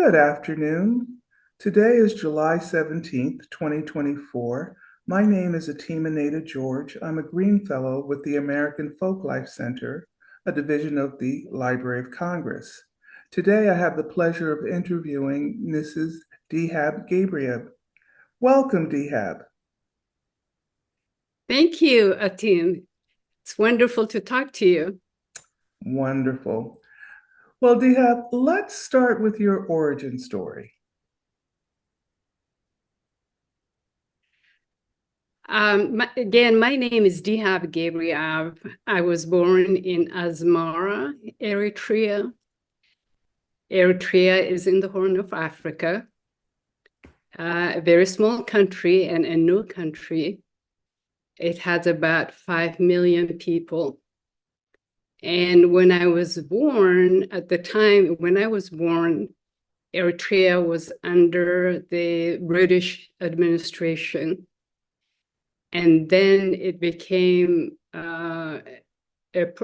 Good afternoon. Today is July 17th, 2024. My name is Atima George. I'm a Green Fellow with the American Folklife Center, a division of the Library of Congress. Today I have the pleasure of interviewing Mrs. Dehab Ghebreab. Welcome, Dehab. Thank you, Atim. It's wonderful to talk to you. Wonderful. Well, Dehab, let's start with your origin story. My name is Dehab Ghebreab. I was born in Asmara, Eritrea. Eritrea is in the Horn of Africa, a very small country and a new country. It has about 5 million people. And when I was born, at the time when I was born, Eritrea was under the British administration. And then it became, it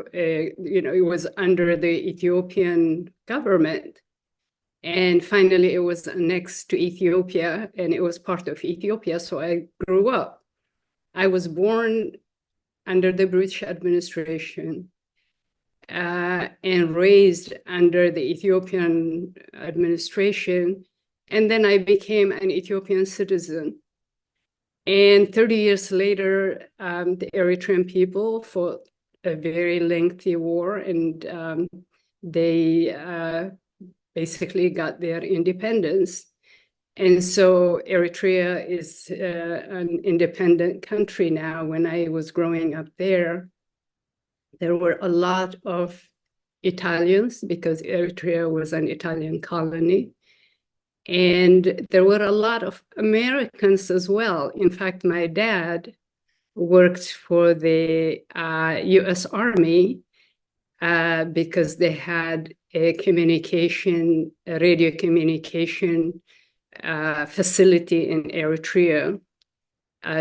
was under the Ethiopian government. And finally, it was next to Ethiopia, and it was part of Ethiopia. So I grew up. I was born under the British administration and raised under the Ethiopian administration. And then I became an Ethiopian citizen. And 30 years later, the Eritrean people fought a very lengthy war, and they basically got their independence. And so Eritrea is an independent country now. When I was growing up there were a lot of Italians because Eritrea was an Italian colony. And there were a lot of Americans as well. In fact, my dad worked for the US Army because they had a radio communication facility in Eritrea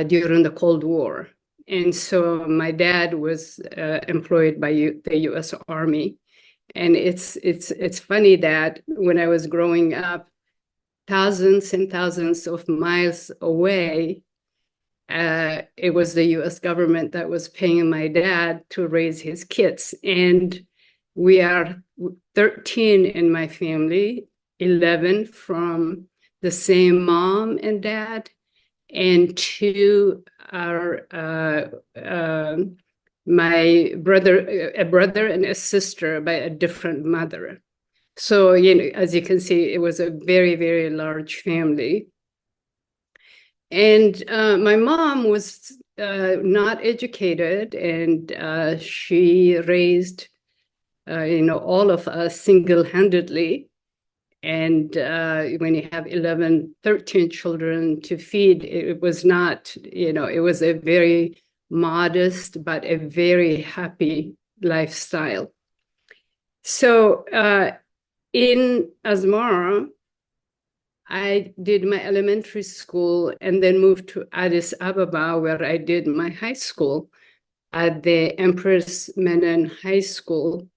during the Cold War. And so my dad was employed by the US Army. And it's funny that when I was growing up, thousands and thousands of miles away, it was the US government that was paying my dad to raise his kids. And we are 13 in my family, 11 from the same mom and dad, and two are a brother and a sister by a different mother. So, as you can see, it was a very, very large family. And my mom was not educated, and she raised, all of us single-handedly. And when you have 11, 13 children to feed, it was not, it was a very modest, but a very happy lifestyle. So, in Asmara, I did my elementary school and then moved to Addis Ababa, where I did my high school at the Empress Menen High School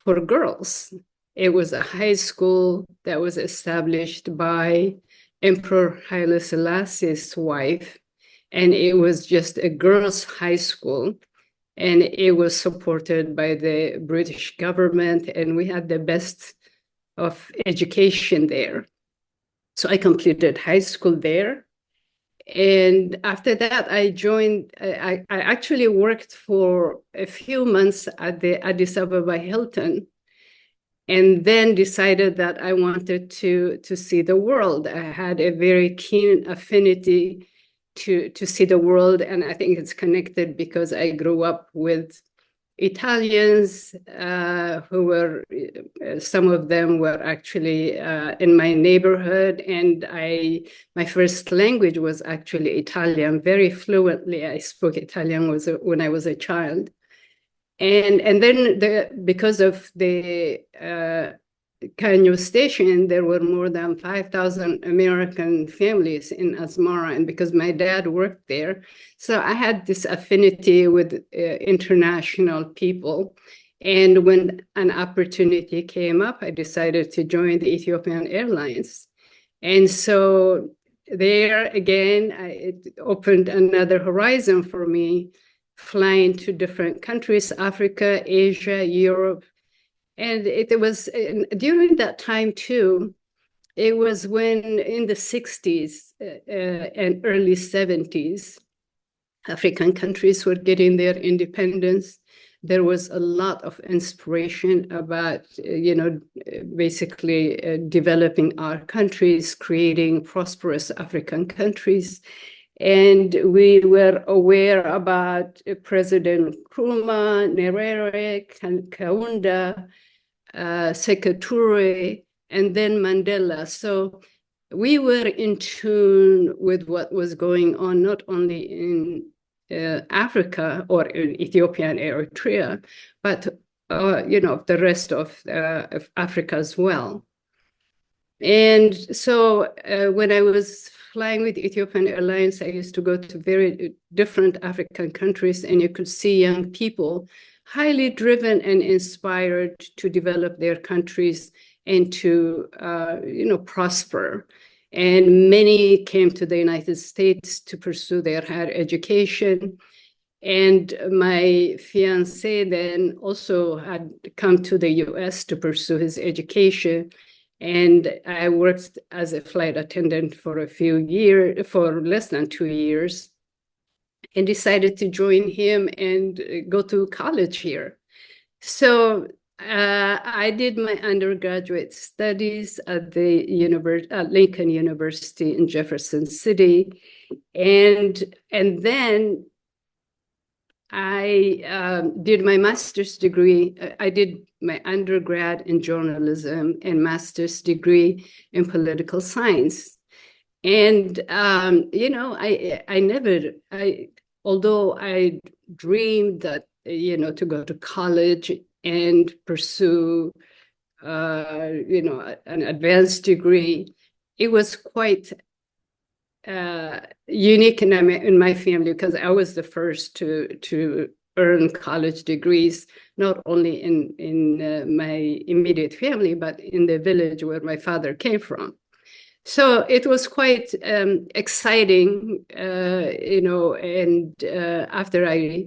for girls. It was a high school that was established by Emperor Haile Selassie's wife, and it was just a girls' high school. And it was supported by the British government, and we had the best of education there. So I completed high school there. And after that, I actually worked for a few months at the Addis Ababa Hilton, and then decided that I wanted to see the world. I had a very keen affinity to see the world, and I think it's connected because I grew up with Italians who were, some of them were actually in my neighborhood, and my first language was actually Italian. Very fluently, I spoke Italian when I was a child. And then because of the Canyon Station, there were more than 5,000 American families in Asmara, and because my dad worked there, so I had this affinity with international people. And when an opportunity came up, I decided to join the Ethiopian Airlines. And so there again, it opened another horizon for me, flying to different countries, Africa, Asia, Europe. And it was during that time too, it was when in the 60s and early 70s, African countries were getting their independence. There was a lot of inspiration about, basically developing our countries, creating prosperous African countries. And we were aware about President Nkrumah, Nyerere, Kaunda, Sekou Toure, and then Mandela. So we were in tune with what was going on, not only in Africa or in Ethiopia and Eritrea, but the rest of Africa as well. And so when I was flying with Ethiopian Airlines, I used to go to very different African countries, and you could see young people highly driven and inspired to develop their countries and to, prosper. And many came to the United States to pursue their higher education. And my fiance then also had come to the US to pursue his education. And I worked as a flight attendant for a few years, for less than 2 years, and decided to join him and go to college here. So I did my undergraduate studies at the Lincoln University in Jefferson City, and then I did my master's degree. I did my undergrad in journalism and master's degree in political science. And although I dreamed that to go to college and pursue an advanced degree, it was quite unique in my family, because I was the first to earn college degrees, not only in my immediate family, but in the village where my father came from. So it was quite exciting, and after I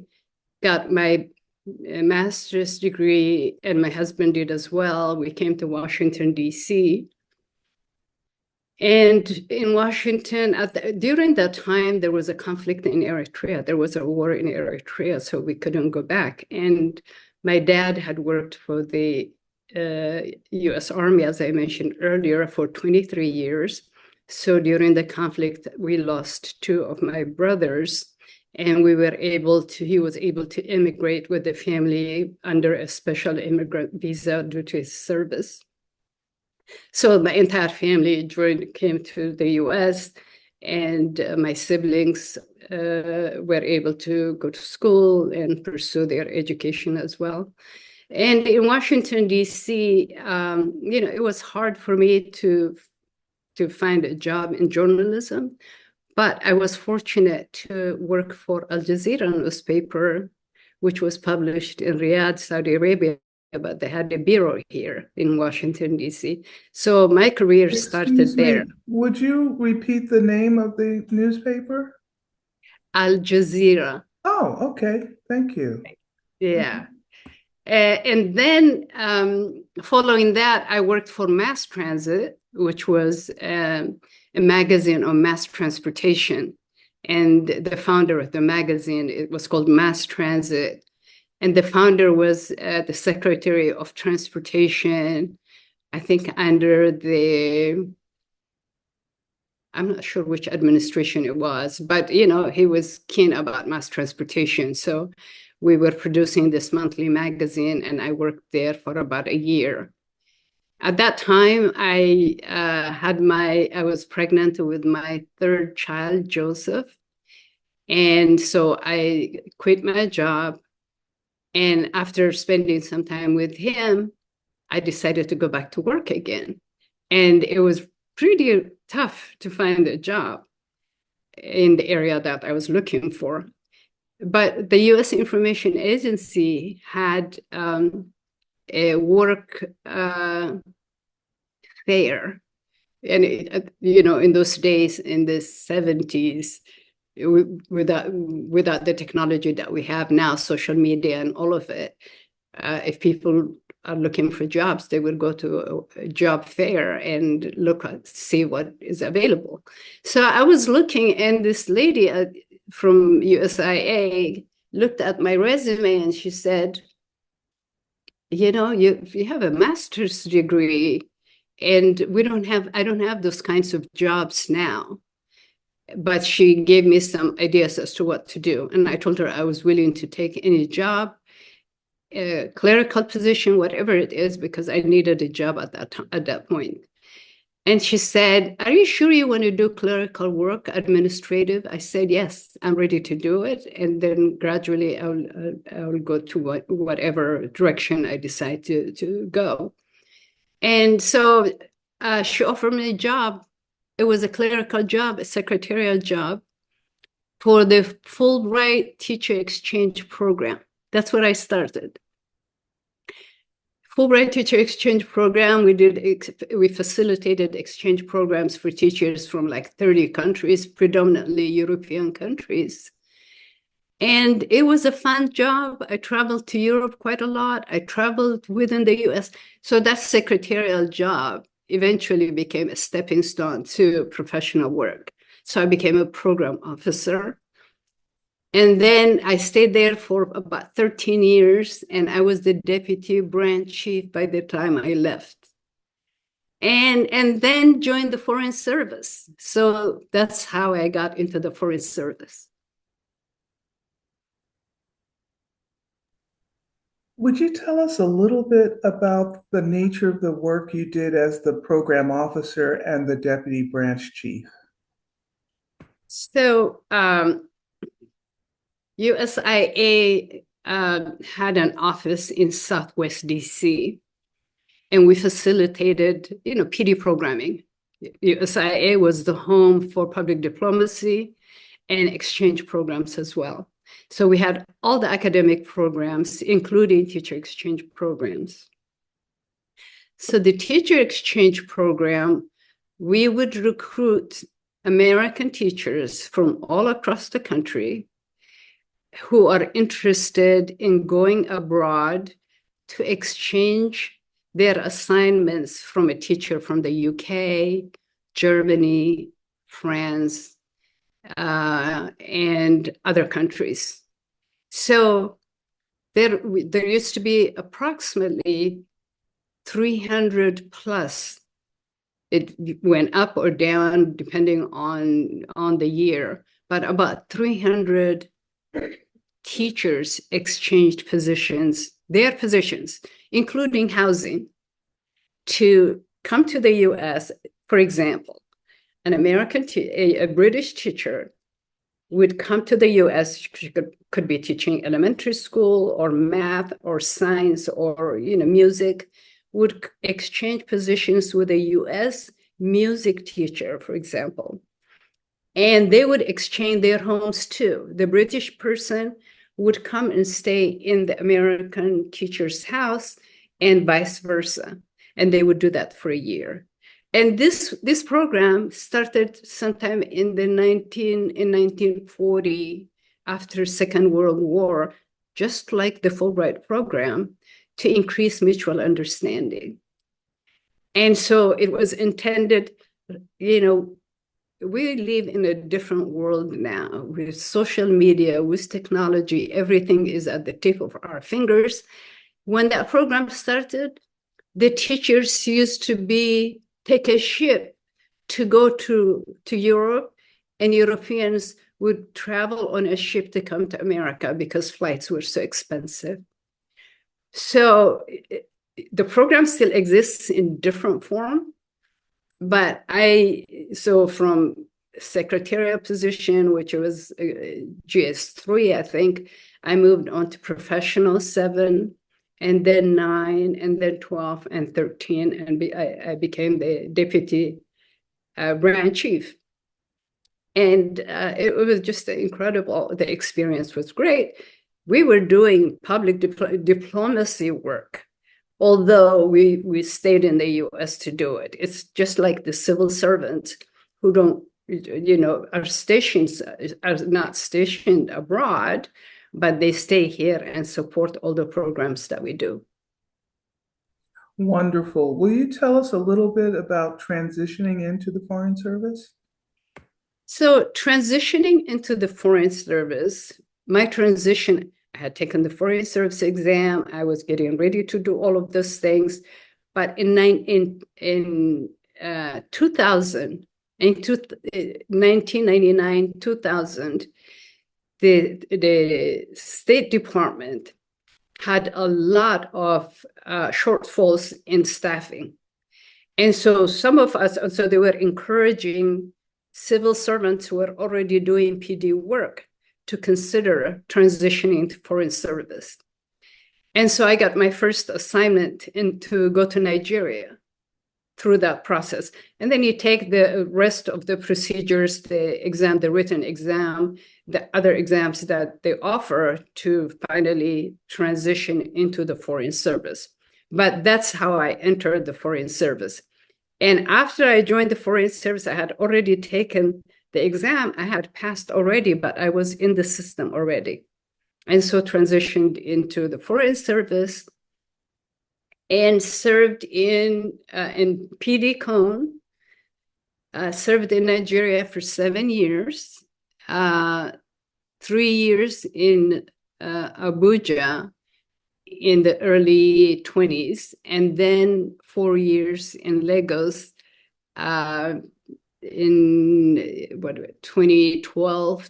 got my master's degree, and my husband did as well, we came to Washington, D.C. And in Washington, during that time, there was a conflict in Eritrea. There was a war in Eritrea, so we couldn't go back. And my dad had worked for the U.S. Army, as I mentioned earlier, for 23 years. So during the conflict, we lost two of my brothers, and he was able to immigrate with the family under a special immigrant visa due to his service. So my entire family came to the U.S., and my siblings were able to go to school and pursue their education as well. And in Washington, D.C., it was hard for me to find a job in journalism, but I was fortunate to work for Al Jazeera newspaper, which was published in Riyadh, Saudi Arabia, but they had a bureau here in Washington, D.C. So my career started there. Would you repeat the name of the newspaper? Al Jazeera. Oh, okay. Thank you. Yeah. And then following that, I worked for Mass Transit, which was a magazine on mass transportation. And the founder of the magazine, it was called Mass Transit. And the founder was the Secretary of Transportation, I think under I'm not sure which administration it was, but, he was keen about mass transportation. So we were producing this monthly magazine, and I worked there for about a year. At that time, I was pregnant with my third child, Joseph. And so I quit my job. And after spending some time with him, I decided to go back to work again. And it was pretty tough to find a job in the area that I was looking for. but the U.S. Information Agency had a work fair. And, in those days, in the 70s, without the technology that we have now, social media and all of it, if people are looking for jobs, they would go to a job fair and see what is available. So I was looking, and this lady from USIA looked at my resume, and she said, you have a master's degree, and I don't have those kinds of jobs now. But she gave me some ideas as to what to do. And I told her I was willing to take any job, clerical position, whatever it is, because I needed a job at that point. And she said, "Are you sure you want to do clerical work, administrative?" I said, "Yes, I'm ready to do it." And then gradually I'll go to whatever direction I decide to go. And so she offered me a job. It was a clerical job, a secretarial job for the Fulbright Teacher Exchange Program. That's what I started. Fulbright Teacher Exchange Program, we facilitated exchange programs for teachers from like 30 countries, predominantly European countries. And it was a fun job. I traveled to Europe quite a lot. I traveled within the US. So that secretarial job eventually became a stepping stone to professional work. So I became a program officer. And then I stayed there for about 13 years, and I was the deputy branch chief by the time I left. And then joined the Foreign Service. So that's how I got into the Foreign Service. Would you tell us a little bit about the nature of the work you did as the program officer and the deputy branch chief? So USIA had an office in Southwest DC, and we facilitated, PD programming. USIA was the home for public diplomacy and exchange programs as well. So we had all the academic programs, including teacher exchange programs. So the teacher exchange program, we would recruit American teachers from all across the country who are interested in going abroad to exchange their assignments from a teacher from the UK, Germany, France, and other countries. So there used to be approximately 300 plus. It went up or down depending on the year, but about 300 teachers exchanged their positions, including housing, to come to the US. For example, an a British teacher would come to the US. She could be teaching elementary school or math or science or music, would exchange positions with a US music teacher, for example. And they would exchange their homes too. The British person would come and stay in the American teacher's house and vice versa. And they would do that for a year. And this program started sometime in 1940, after Second World War, just like the Fulbright program, to increase mutual understanding. And so it was intended, we live in a different world now with social media, with technology. Everything is at the tip of our fingers. When that program started, the teachers used to take a ship to go to Europe, and Europeans would travel on a ship to come to America because flights were so expensive. So the program still exists in different form, but from secretarial position, which was GS3, I think, I moved on to professional 7, and then 9, and then 12, and 13, and I became the deputy branch chief. And it was just incredible. The experience was great. We were doing public diplomacy work, although we stayed in the US to do it. It's just like the civil servants who don't, are not stationed abroad, but they stay here and support all the programs that we do. Wonderful. Will you tell us a little bit about transitioning into the Foreign Service? So transitioning into the Foreign Service, my transition, I had taken the Foreign Service exam. I was getting ready to do all of those things. But in 2000, in 1999, 2000, the State Department had a lot of shortfalls in staffing. And so some of us, so they were encouraging civil servants who were already doing PD work to consider transitioning to Foreign Service. And so I got my first assignment to go to Nigeria through that process. And then you take the rest of the procedures, the exam, the written exam, the other exams that they offer to finally transition into the Foreign Service. But that's how I entered the Foreign Service. And after I joined the Foreign Service, I had already taken the exam. I had passed already, but I was in the system already. And so transitioned into the Foreign Service and served in PD Cone, served in Nigeria for 7 years, 3 years in Abuja in the early 20s, and then 4 years in Lagos in 2012,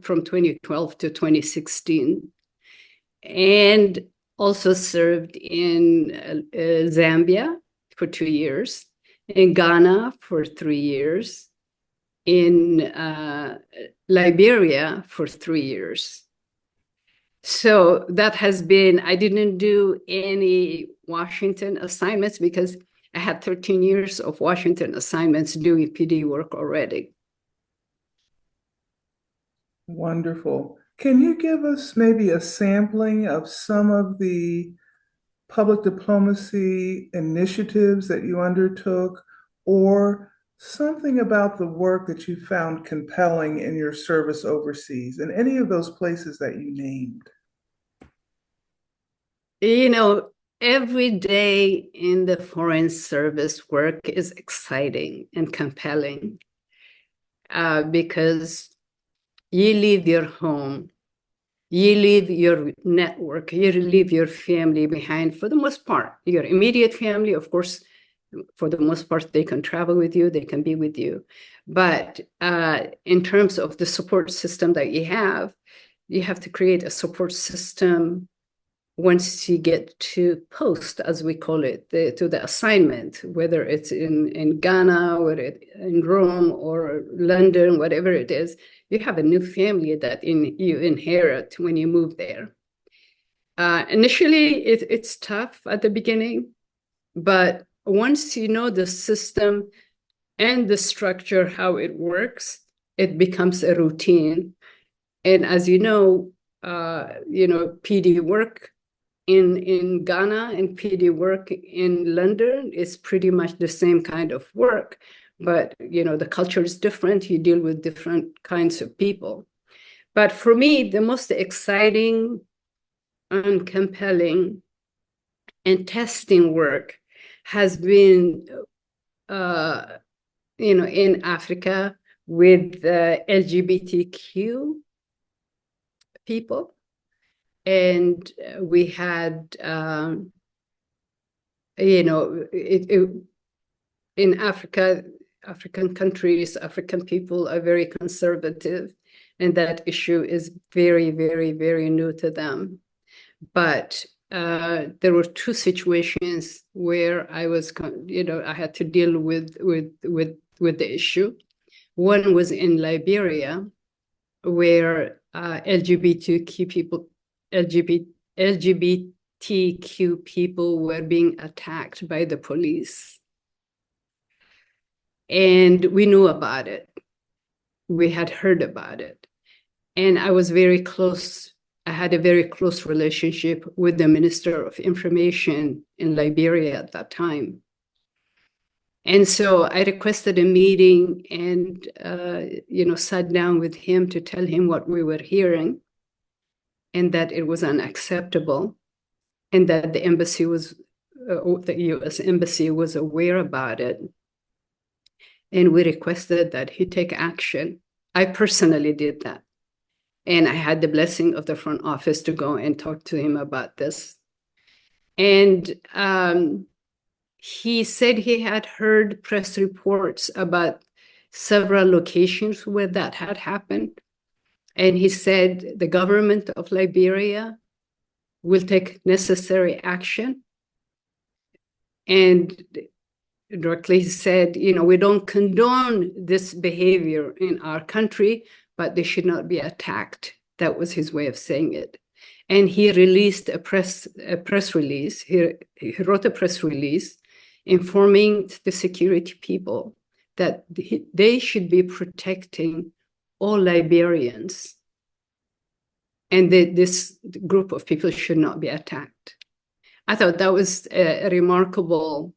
from 2012 to 2016, and also served in Zambia for 2 years, in Ghana for 3 years, in Liberia for 3 years. So that has been, I didn't do any Washington assignments because I had 13 years of Washington assignments doing PD work already. Wonderful. Can you give us maybe a sampling of some of the public diplomacy initiatives that you undertook, or something about the work that you found compelling in your service overseas, in any of those places that you named? Every day in the Foreign Service work is exciting and compelling because you leave your home, you leave your network, you leave your family behind for the most part. Your immediate family, of course, for the most part, they can travel with you, they can be with you. But in terms of the support system that you have to create a support system once you get to post, as we call it, to the assignment, whether it's in Ghana or in Rome or London, whatever it is, you have a new family that you inherit when you move there. Initially, it's tough at the beginning, but once you know the system and the structure, how it works, it becomes a routine. And as you know, PD work in Ghana and PD work in London is pretty much the same kind of work, but the culture is different. You deal with different kinds of people. But for me, the most exciting and compelling and testing work has been, in Africa with the LGBTQ people. And we had, in Africa, African countries, African people are very conservative, and that issue is very, very, very new to them. But there were 2 situations where I was, I had to deal with the issue. One was in Liberia, where LGBTQ people were being attacked by the police. And we knew about it. we had heard about it. And I was very close. I had a very close relationship with the Minister of Information in Liberia at that time. And so I requested a meeting and, sat down with him to tell him what we were hearing and that it was unacceptable and that the U.S. Embassy was aware about it. And we requested that he take action. I personally did that. And I had the blessing of the front office to go and talk to him about this. And he said he had heard press reports about several locations where that had happened. And he said the government of Liberia will take necessary action. And directly said, we don't condone this behavior in our country, but they should not be attacked. That was his way of saying it. And he released a press release. He wrote a press release informing the security people that they should be protecting all Liberians. And this group of people should not be attacked. I thought that was a remarkable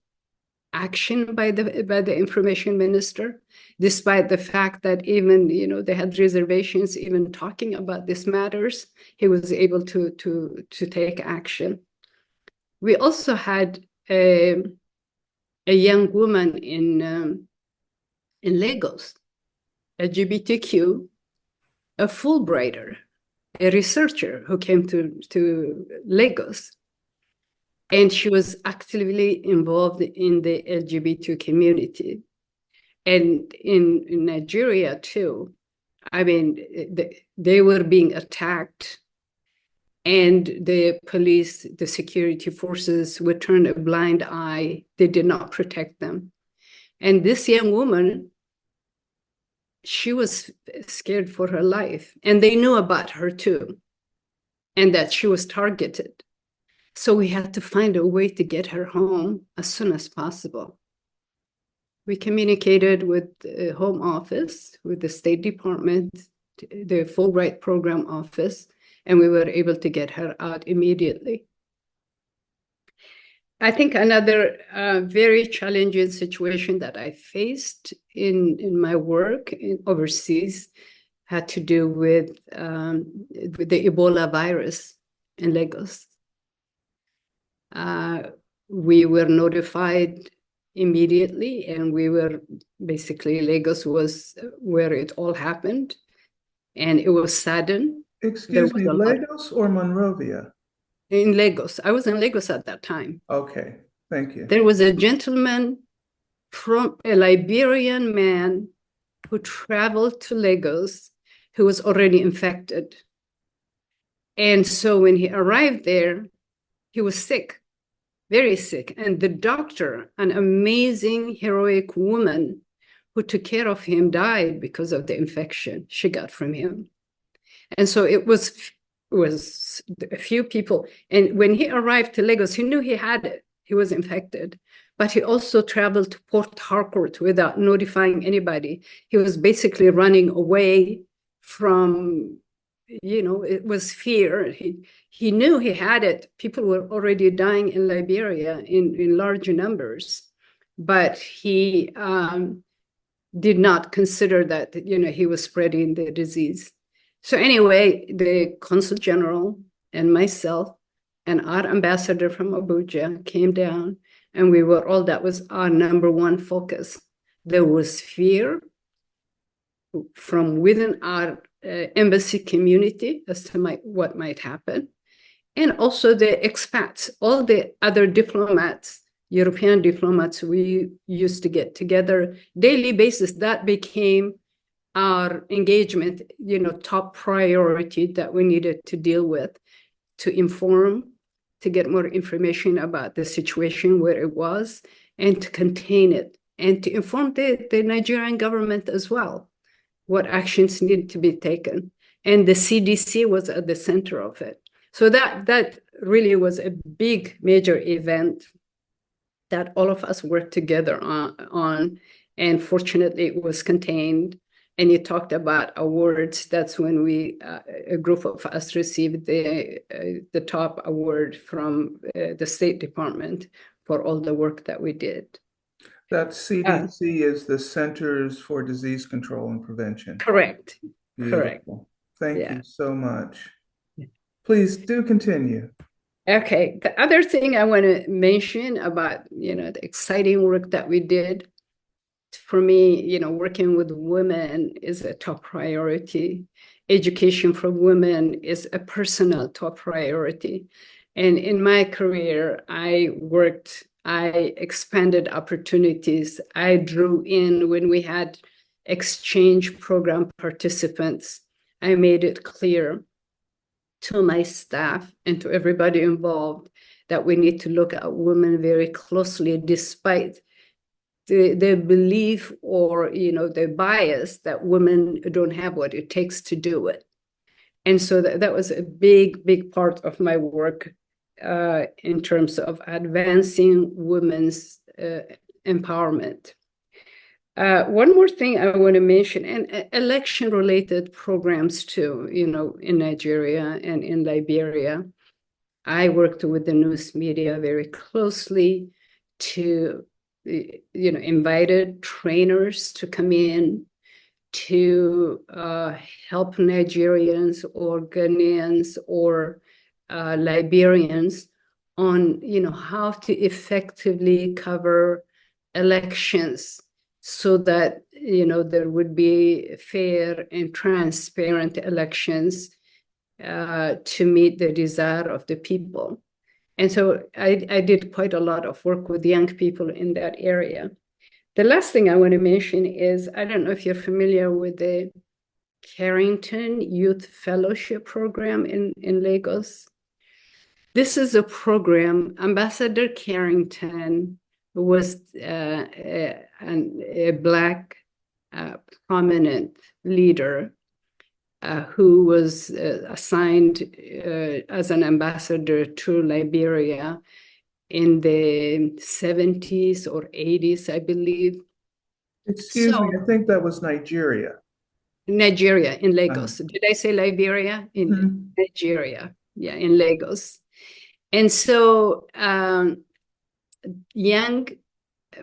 action by the information minister, despite the fact that even they had reservations even talking about these matters. He was able to take action. We also had a young woman in Lagos, LGBTQ, a Fulbrighter, a researcher who came to Lagos. And she was actively involved in the LGBT community. And in Nigeria, too, I mean, they were being attacked. And the police, the security forces would turn a blind eye. They did not protect them. And this young woman, she was scared for her life. And they knew about her, too, and that she was targeted. So we had to find a way to get her home as soon as possible. We communicated with the Home Office, with the State Department, the Fulbright Program Office, and we were able to get her out immediately. I think another very challenging situation that I faced in my work overseas had to do with the Ebola virus in Lagos. We were notified immediately, and Lagos was where it all happened, and it was sudden. Excuse me, Lagos or Monrovia? In Lagos. I was in Lagos at that time. Okay, thank you. There was a gentleman a Liberian man who traveled to Lagos who was already infected. And so when he arrived there, he was sick, very sick. And the doctor, an amazing, heroic woman who took care of him, died because of the infection she got from him. And so it was a few people. And when he arrived to Lagos, he knew he had it. He was infected. But he also traveled to Port Harcourt without notifying anybody. He was basically running away from, it was fear. He knew he had it. People were already dying in Liberia in large numbers. But he did not consider that, he was spreading the disease. So anyway, the Consul General and myself and our ambassador from Abuja came down, and that was our number one focus. There was fear from within our embassy community as to what might happen. And also the expats, all the other diplomats, European diplomats, we used to get together daily basis. That became our engagement, top priority that we needed to deal with, to inform, to get more information about the situation where it was, and to contain it, and to inform the Nigerian government as well, what actions needed to be taken. And the CDC was at the center of it. So that really was a big, major event that all of us worked together on, and fortunately it was contained. and you talked about awards. That's when a group of us received the top award from the State Department for all the work that we did. That Uh, CDC is the Centers for Disease Control and Prevention. correct, correct. Beautiful. Thank Yeah. you so much. Please do continue. Okay. The other thing I want to mention about, the exciting work that we did, for me, working with women is a top priority. Education for women is a personal top priority. And in my career, I expanded opportunities. I drew in when we had exchange program participants. I made it clear to my staff and to everybody involved that we need to look at women very closely, despite the belief or the bias that women don't have what it takes to do it. And so that was a big part of my work in terms of advancing women's empowerment. One more thing I want to mention, and election-related programs too, in Nigeria and in Liberia. I worked with the news media very closely to, invited trainers to come in to help Nigerians or Ghanaians or Liberians on, how to effectively cover elections so that, there would be fair and transparent elections to meet the desire of the people. And so I did quite a lot of work with young people in that area. The last thing I want to mention is, I don't know if you're familiar with the Carrington Youth Fellowship Program in Lagos. This is a program. Ambassador Carrington was a Black prominent leader who was assigned as an ambassador to Liberia in the 70s or 80s, I believe. Excuse me, I think that was Nigeria. Nigeria, in Uh, Lagos. Did I say Liberia? In mhm. Nigeria, yeah, in Lagos. And so young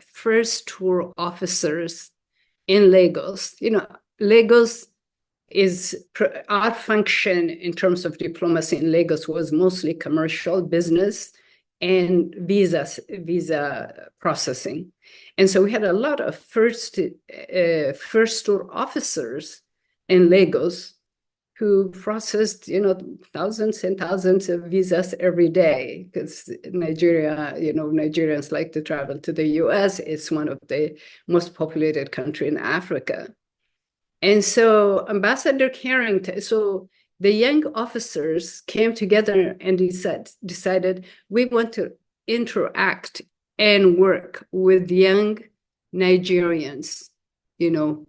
first tour officers in Lagos, Lagos is our function in terms of diplomacy in Lagos was mostly commercial business and visa processing. And so we had a lot of first tour officers in Lagos who processed, thousands and thousands of visas every day, because Nigeria, Nigerians like to travel to the US. It's one of the most populated country in Africa. And so Ambassador Carrington, so the young officers came together and decided we want to interact and work with young Nigerians,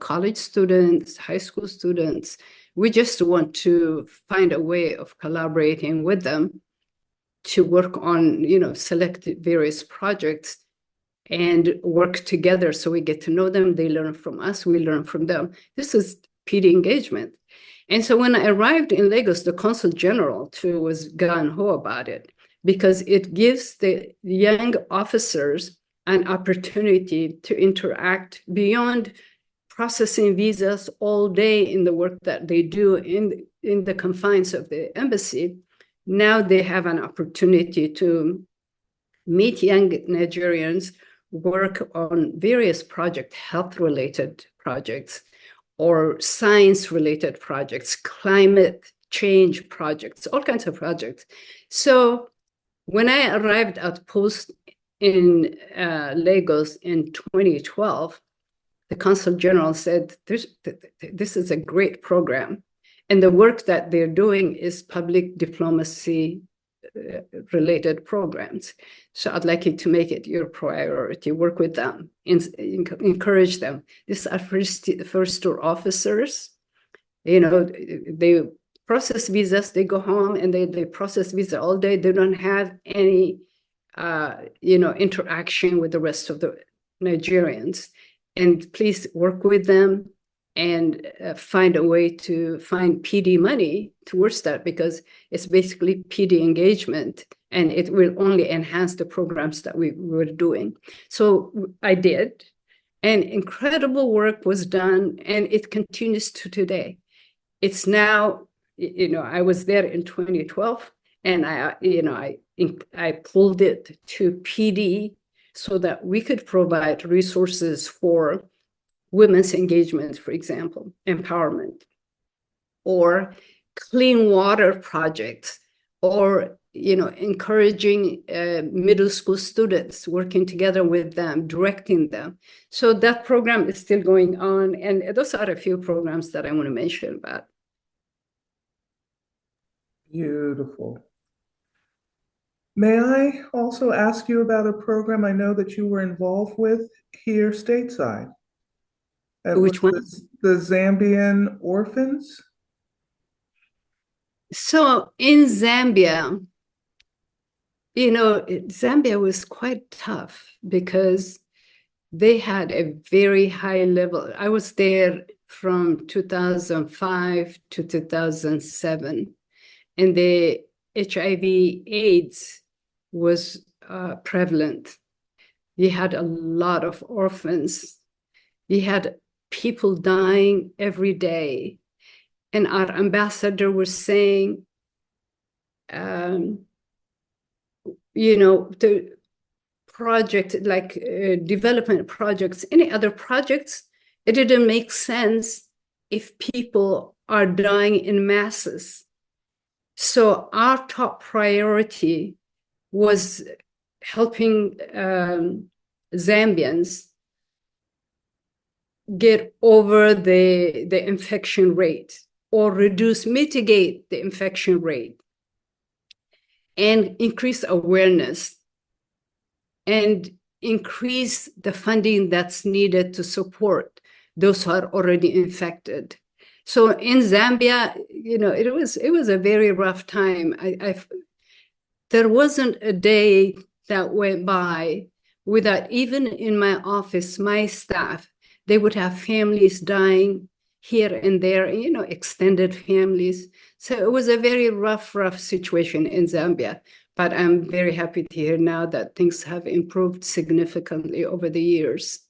college students, high school students. We just want to find a way of collaborating with them to work on, select various projects and work together so we get to know them. They learn from us, we learn from them. This is PD engagement. And so when I arrived in Lagos, the consul general too was gung-ho about it, because it gives the young officers an opportunity to interact beyond processing visas all day in the work that they do in the confines of the embassy. Now they have an opportunity to meet young Nigerians, work on various projects, health-related projects, or science-related projects, climate change projects, all kinds of projects. So when I arrived at post in Lagos in 2012, the consul general said, this is a great program. And the work that they're doing is public diplomacy related programs. So I'd like you to make it your priority, work with them, encourage them. These are first tour officers. They process visas, they go home and they process visa all day. They don't have any, interaction with the rest of the Nigerians. And please work with them and find a way to find PD money towards that, because it's basically PD engagement and it will only enhance the programs that we were doing. So I did, and incredible work was done, and it continues to today. It's now, I was there in 2012, and I pulled it to PD so that we could provide resources for women's engagement, for example, empowerment, or clean water projects, or encouraging middle school students, working together with them, directing them. So that program is still going on, and those are a few programs that I want to mention about. Beautiful. May I also ask you about a program I know that you were involved with here stateside? It was Which one? the Zambian orphans? So in Zambia, Zambia was quite tough because they had a very high level. I was there from 2005 to 2007, and the HIV/AIDS was prevalent. You had a lot of orphans. You had people dying every day. And our ambassador was saying, the project, like development projects, any other projects, it didn't make sense if people are dying in masses. So our top priority was helping Zambians get over the infection rate, or mitigate the infection rate, and increase awareness, and increase the funding that's needed to support those who are already infected. So in Zambia, it was a very rough time. There wasn't a day that went by without, even in my office, my staff, they would have families dying here and there, extended families. So it was a very rough situation in Zambia. But I'm very happy to hear now that things have improved significantly over the years.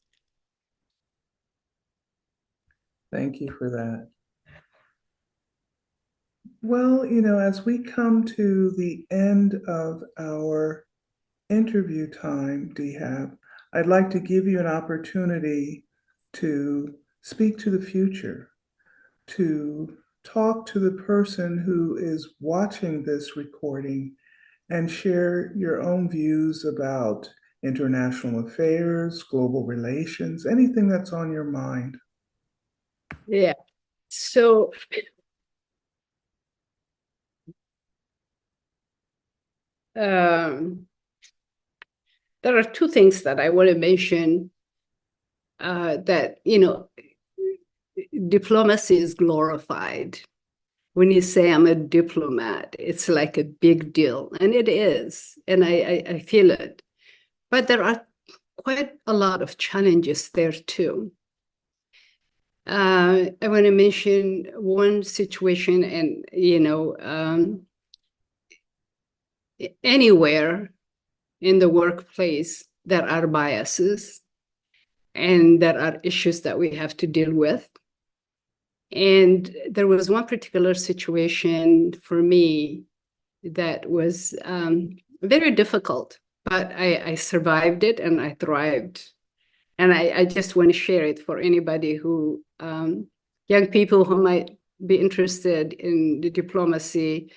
Thank you for that. Well, as we come to the end of our interview time, Dehab, I'd like to give you an opportunity to speak to the future, to talk to the person who is watching this recording and share your own views about international affairs, global relations, anything that's on your mind. Yeah. So there are two things that I want to mention, that, diplomacy is glorified. When you say I'm a diplomat, it's like a big deal, and it is, and I feel it. But there are quite a lot of challenges there too. I want to mention one situation, and anywhere in the workplace, there are biases and there are issues that we have to deal with. And there was one particular situation for me that was very difficult, but I survived it and I thrived. And I just want to share it for anybody who, young people who might be interested in the diplomacy,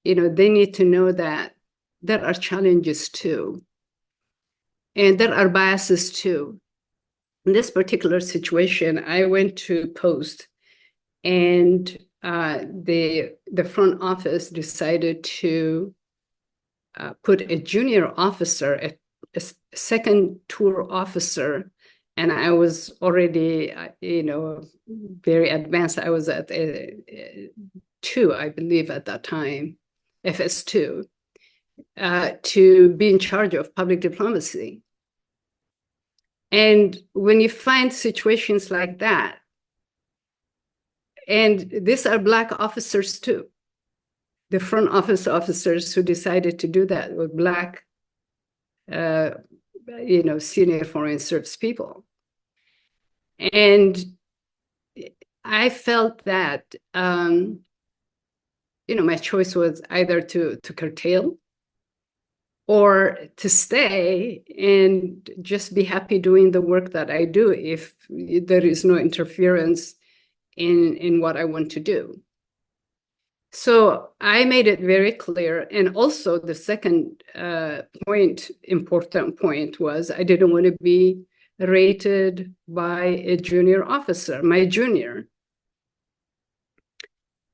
they need to know that there are challenges too. And there are biases too. In this particular situation, I went to post, and the front office decided to put a junior officer, a second tour officer, and I was already, very advanced. I was at two, I believe, at that time, FS2, to be in charge of public diplomacy. And when you find situations like that, And these are Black officers too. The front office officers who decided to do that were Black, senior foreign service people. And I felt that, my choice was either to curtail or to stay and just be happy doing the work that I do if there is no interference in what I want to do. So I made it very clear. And also the second important point was I didn't want to be rated by a junior officer, my junior.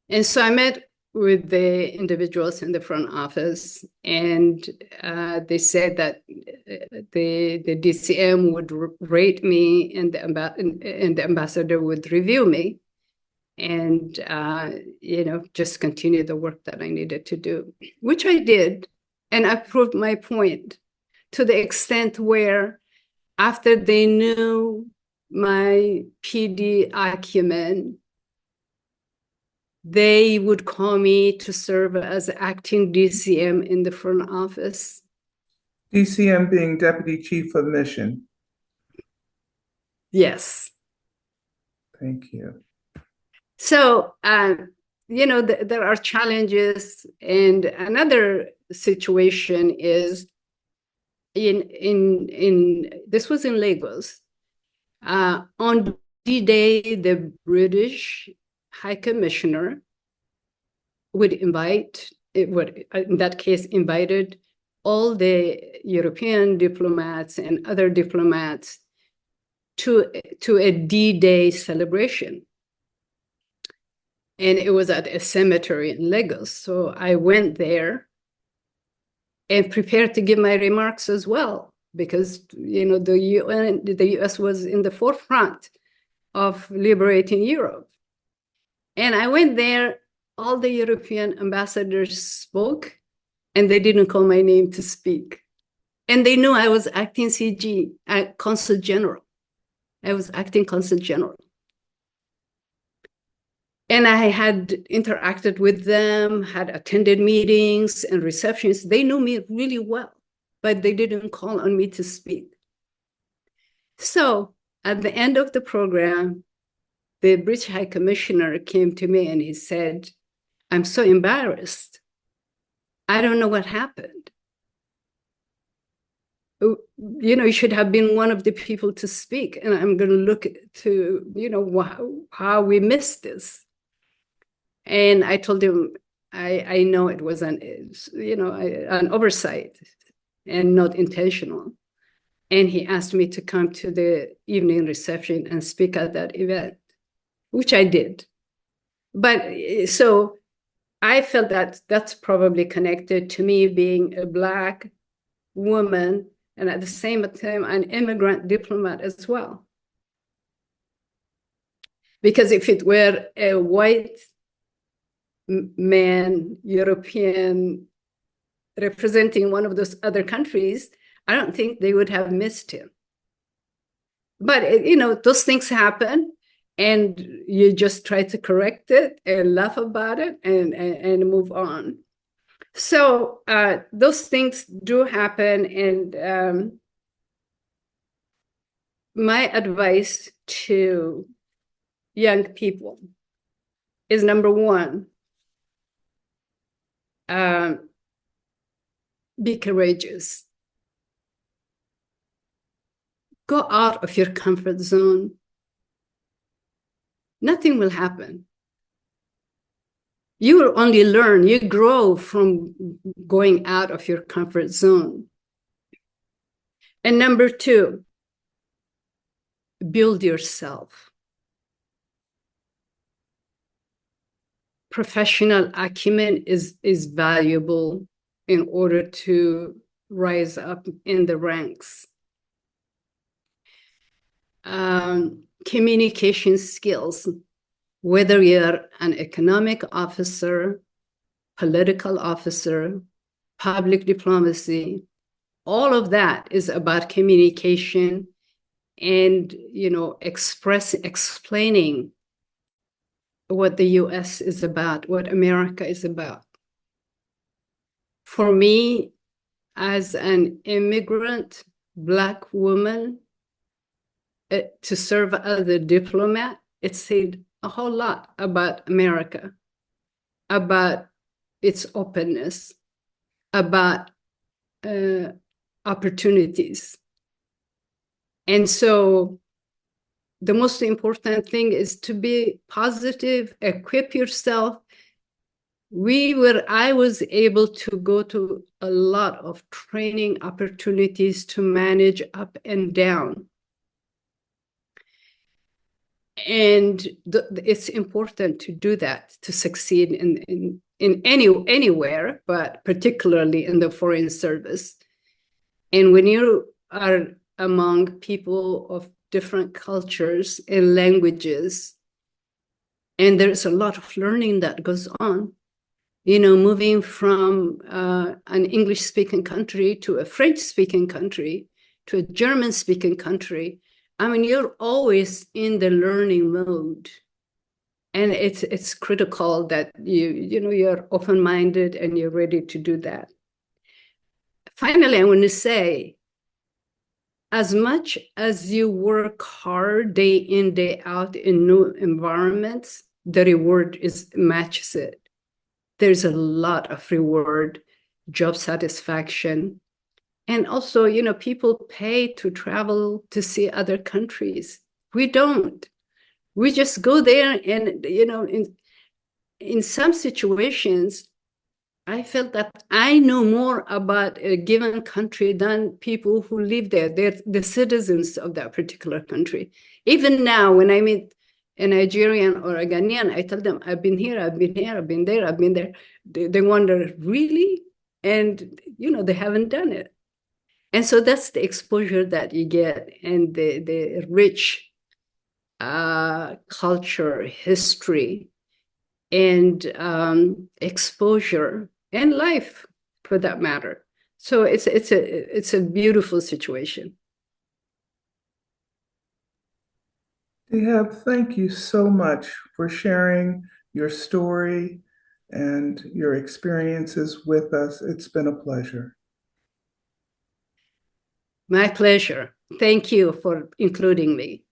And so I met with the individuals in the front office, and they said that the DCM would rate me, and the ambassador would review me, and just continue the work that I needed to do, which I did, and I proved my point to the extent where, after they knew my PD acumen, they would call me to serve as acting DCM in the front office. DCM being Deputy Chief of Mission. Yes. Thank you. So, there are challenges. And another situation is this was in Lagos. On D-Day, the British High Commissioner would invite, in that case, invited all the European diplomats and other diplomats to a D-Day celebration. And it was at a cemetery in Lagos. So I went there and prepared to give my remarks as well, because the US was in the forefront of liberating Europe. And I went there, all the European ambassadors spoke, and they didn't call my name to speak. And they knew I was acting CG, Consul General. I was acting Consul General. And I had interacted with them, had attended meetings and receptions. They knew me really well, but they didn't call on me to speak. So at the end of the program, the British High Commissioner came to me and he said, "I'm so embarrassed. I don't know what happened. You should have been one of the people to speak. And I'm going to look to, how we missed this." And I told him, I know it was an oversight and not intentional. And he asked me to come to the evening reception and speak at that event, which I did. But so I felt that that's probably connected to me being a Black woman and at the same time an immigrant diplomat as well. Because if it were a white man, European, representing one of those other countries, I don't think they would have missed him. But, those things happen, and you just try to correct it and laugh about it and move on. So those things do happen. And my advice to young people is, number one, be courageous. Go out of your comfort zone. Nothing will happen. You will only learn. You grow from going out of your comfort zone. And number two, build yourself. Professional acumen is valuable in order to rise up in the ranks. Communication skills, whether you're an economic officer, political officer, public diplomacy, all of that is about communication and, explaining what the US is about, what America is about. For me, as an immigrant Black woman, to serve as a diplomat, it said a whole lot about America, about its openness, about opportunities. And so the most important thing is to be positive, equip yourself. I was able to go to a lot of training opportunities to manage up and down. And it's important to do that to succeed in anywhere, but particularly in the foreign service. And when you are among people of different cultures and languages, and there's a lot of learning that goes on, moving from an English-speaking country to a French-speaking country to a German-speaking country. I mean, you're always in the learning mode, and it's critical that you're open-minded and you're ready to do that. Finally, I want to say, as much as you work hard day in, day out in new environments, the reward matches it. There's a lot of reward, job satisfaction. And also, people pay to travel to see other countries. We don't. We just go there and, in some situations, I felt that I know more about a given country than people who live there. They're the citizens of that particular country. Even now, when I meet a Nigerian or a Ghanaian, I tell them, I've been here, I've been here, I've been there, I've been there. They wonder, really? And, they haven't done it. And so that's the exposure that you get, and the rich culture, history, and exposure, and life, for that matter. So it's a beautiful situation. Dehab, thank you so much for sharing your story and your experiences with us. It's been a pleasure. My pleasure. Thank you for including me.